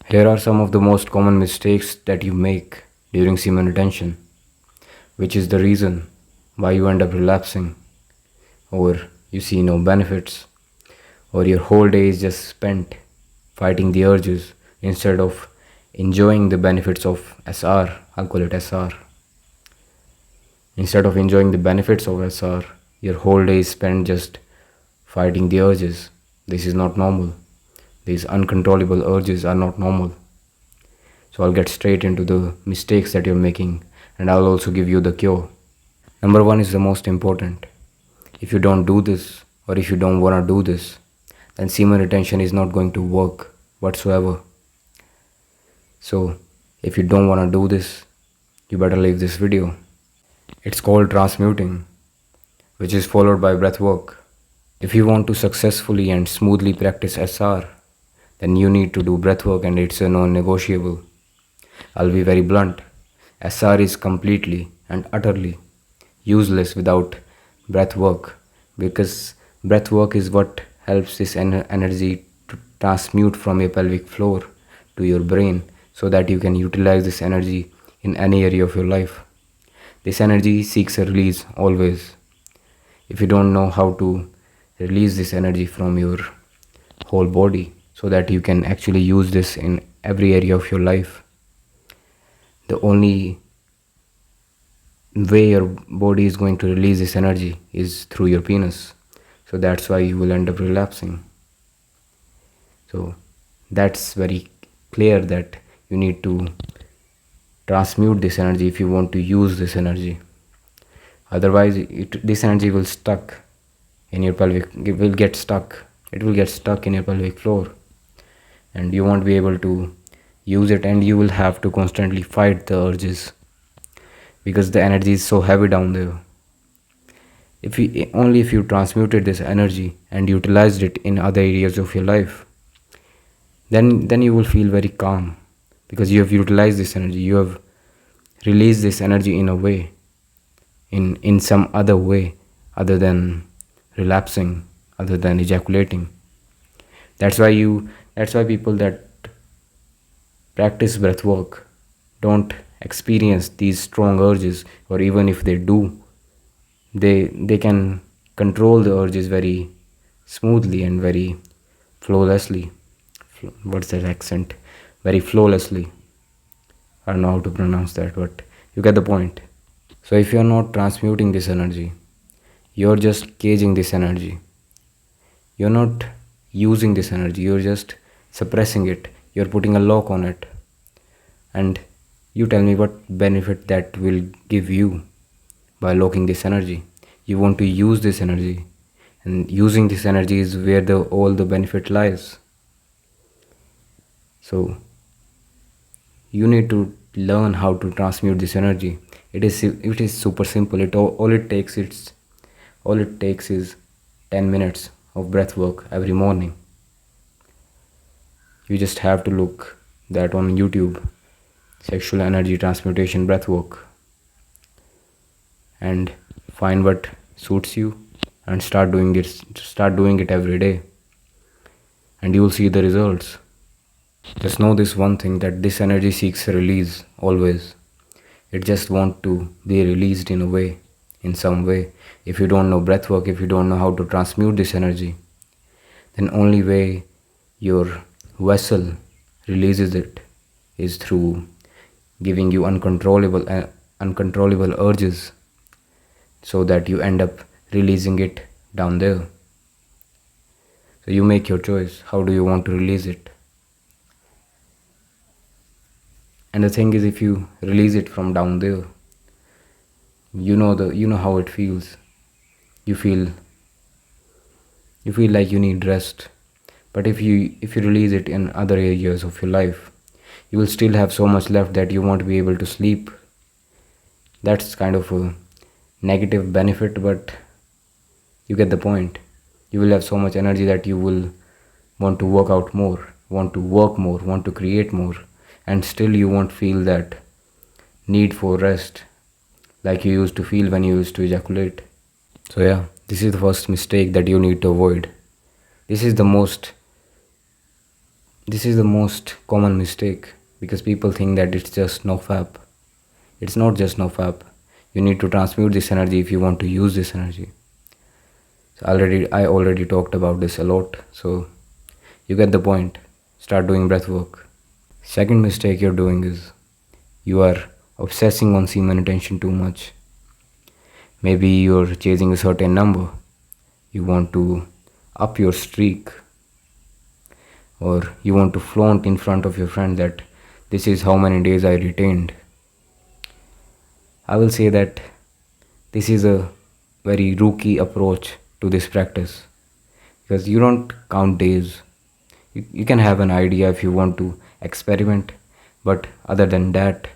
Here are some of the most common mistakes that you make during semen retention, which is the reason why you end up relapsing, or you see no benefits, or your whole day is just spent fighting the urges instead of enjoying the benefits of SR. I'll call it SR. Instead of enjoying the benefits of SR, your whole day is spent just fighting the urges. This is not normal. These uncontrollable urges are not normal. So I'll get straight into the mistakes that you're making, and I'll also give you the cure. Number one is the most important. If you don't do this, or if you don't want to do this, then semen retention is not going to work whatsoever. So if you don't want to do this, you better leave this video. It's called transmuting, which is followed by breath work. If you want to successfully and smoothly practice SR, then you need to do breath work, and it's a non-negotiable. I'll be very blunt. SR is completely and utterly useless without breath work, because breath work is what helps this energy to transmute from your pelvic floor to your brain so that you can utilize this energy in any area of your life. This energy seeks a release always. If you don't know how to release this energy from your whole body so that you can actually use this in every area of your life, the only way your body is going to release this energy is through your penis. So that's why you will end up relapsing. So that's very clear that you need to transmute this energy if you want to use this energy. Otherwise, this energy will stuck in your pelvic. It will get stuck in your pelvic floor, and you won't be able to use it, and you will have to constantly fight the urges because the energy is so heavy down there. If you transmuted this energy and utilized it in other areas of your life, then you will feel very calm, because you have utilized this energy, you have released this energy in a way, in some other way other than relapsing, other than ejaculating. That's why people that practice breath work don't experience these strong urges, or even if they do, they can control the urges very smoothly and very flawlessly. What's that accent? Very flawlessly. I don't know how to pronounce that, but you get the point. So if you're not transmuting this energy, you're just caging this energy. You're not using this energy, you're just suppressing it. You're putting a lock on it. And you tell me what benefit that will give you by locking this energy. You want to use this energy, and using this energy is where all the benefit lies. So you need to learn how to transmute this energy. It is super simple. All it takes is 10 minutes of breath work every morning. You just have to look that on YouTube, sexual energy transmutation breath work, and find what suits you and start doing it every day, and you will see the results. Just know this one thing, that this energy seeks a release always. It just wants to be released in a way, in some way. If you don't know breathwork, if you don't know how to transmute this energy, then only way your vessel releases it is through giving you uncontrollable urges, so that you end up releasing it down there. So you make your choice. How do you want to release it? And the thing is, if you release it from down there, you know how it feels. You feel like you need rest. But if you release it in other areas of your life, you will still have so much left that you won't be able to sleep. That's kind of a negative benefit, but you get the point. You will have so much energy that you will want to work out more, want to work more, want to create more, and still you won't feel that need for rest like you used to feel when you used to ejaculate. So yeah, this is the first mistake that you need to avoid. This is the most This is the most common mistake because people think that it's just nofap. It's not just nofap. You need to transmute this energy if you want to use this energy. So I already talked about this a lot, so you get the point. Start doing breath work. Second mistake you're doing is you are obsessing on semen retention too much. Maybe you're chasing a certain number. You want to up your streak, or you want to flaunt in front of your friend that this is how many days I retained. I will say that this is a very rookie approach to this practice because you don't count days. You can have an idea if you want to experiment, but other than that,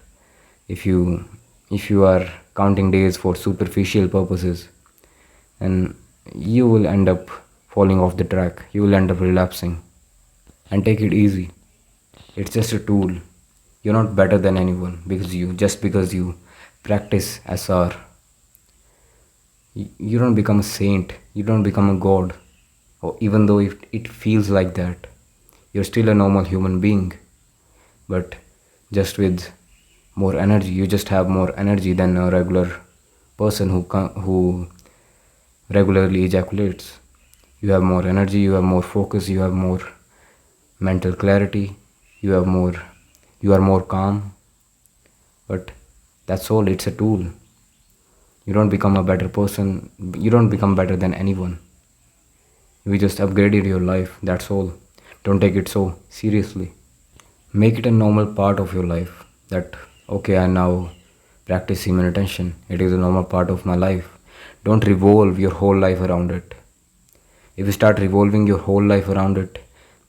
if you if you are counting days for superficial purposes, then you will end up falling off the track. You will end up relapsing. And take it easy. It's just a tool. You're not better than anyone because you practice SR. You don't become a saint. You don't become a god. Or even though if it feels like that, you're still a normal human being. But just with more energy, you just have more energy than a regular person who regularly ejaculates. You have more energy, you have more focus, you have more mental clarity, you have more you are more calm. But that's all. It's a tool. You don't become a better person. You don't become better than anyone. You just upgraded your life. That's all. Don't take it so seriously. Make it a normal part of your life that okay, I now practice semen retention. It is a normal part of my life. Don't revolve your whole life around it. If you start revolving your whole life around it,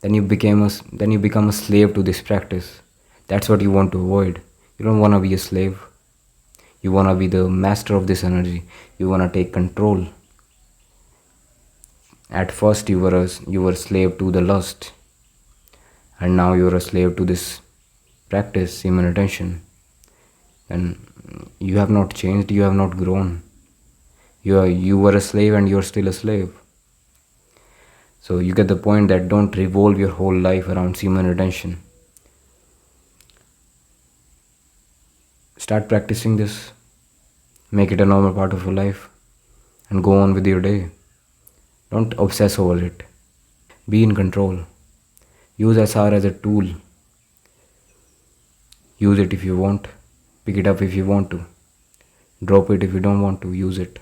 then you become a slave to this practice. That's what you want to avoid. You don't want to be a slave. You want to be the master of this energy. You want to take control. At first you were a slave to the lust, and now you're a slave to this practice, semen retention. And you have not changed, you have not grown. You were a slave and you're still a slave. So you get the point that don't revolve your whole life around semen retention. Start practicing this. Make it a normal part of your life and go on with your day. Don't obsess over it. Be in control. Use SR as a tool. Use it if you want. Pick it up if you want to. Drop it if you don't want to use it.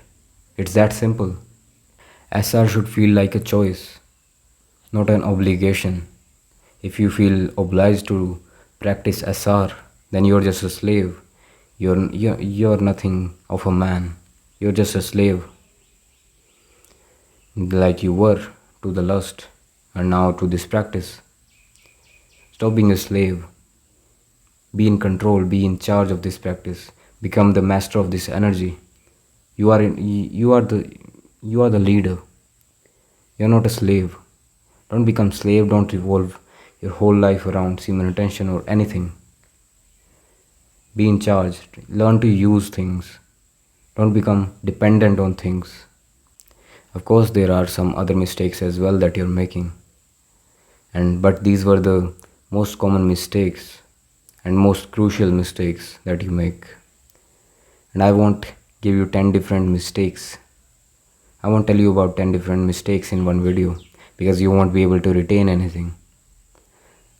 It's that simple. SR should feel like a choice, not an obligation. If you feel obliged to practice SR, then you're just a slave. You're nothing of a man. You're just a slave, like you were to the lust and now to this practice. Stop being a slave. Be in control. Be in charge of this practice. Become the master of this energy. You are the leader. You're not a slave. Don't become slave. Don't revolve your whole life around semen retention or anything. Be in charge. Learn to use things. Don't become dependent on things. Of course, there are some other mistakes as well that you're making. But these were the most common mistakes and most crucial mistakes that you make. And I won't give you 10 different mistakes. I won't tell you about 10 different mistakes in one video because you won't be able to retain anything.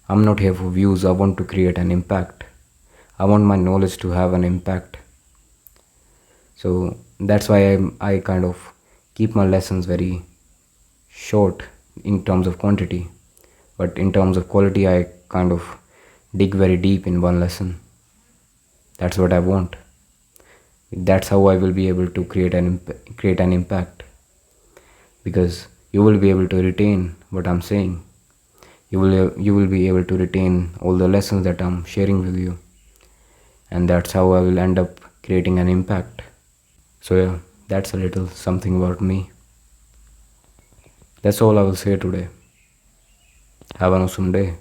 I'm not here for views. I want to create an impact. I want my knowledge to have an impact. So that's why I kind of keep my lessons very short in terms of quantity. But in terms of quality, I kind of dig very deep in one lesson. That's what I want. That's how I will be able to create an impact. Because you will be able to retain what I'm saying. You will be able to retain all the lessons that I'm sharing with you. And that's how I will end up creating an impact. So yeah, that's a little something about me. That's all I will say today. Have an awesome day.